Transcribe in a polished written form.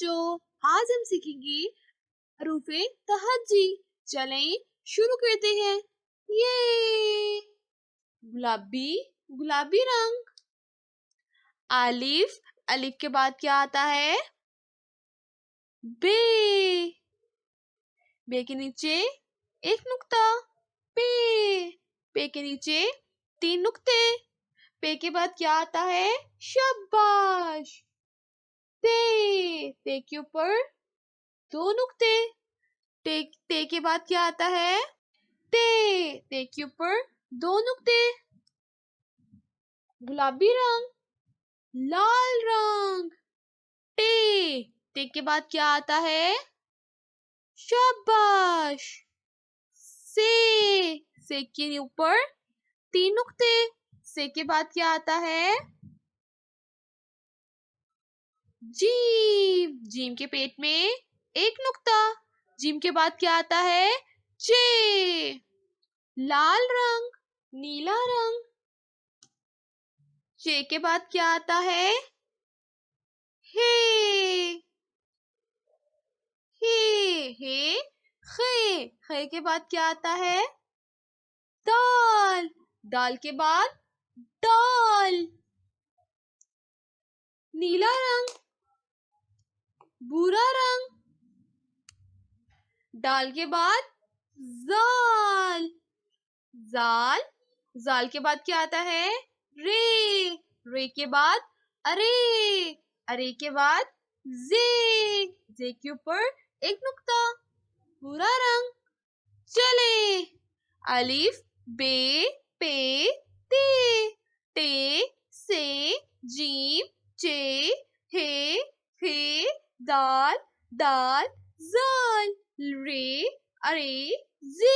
बच्चों, आज हम सीखेंगे हरूफे तहज्जी। चलें शुरू करते हैं। ये गुलाबी गुलाबी रंग। अलिफ अलिफ के बाद क्या आता है? बे बे के नीचे एक नुक्ता। पे पे के नीचे 3 नुक्ते। पे के बाद क्या आता है? शाबाश। ते के ऊपर 2 नुक्ते। ते के बाद क्या आता है? ते के ऊपर 2 नुक्ते। गुलाबी रंग, लाल रंग। ते के बाद क्या आता है? शाबाश। से के ऊपर 3 नुक्ते। से के बाद क्या आता है? जीम जीम के पेट में 1 नुक्ता। जीम के बाद क्या आता है? जे लाल रंग, नीला रंग। जे के बाद क्या आता है? हे हे खे के बाद क्या आता है? दाल दाल के बाद दाल। नीला रंग, भूरा रंग। दाल के बाद जाल जाल जाल के बाद क्या आता है? रे के बाद अरे अरे के बाद जे के ऊपर 1 नुक्ता। भूरा रंग। चले अलिफ बे पे ते से जीम चे हे दाल दाल जाल रे अरे जे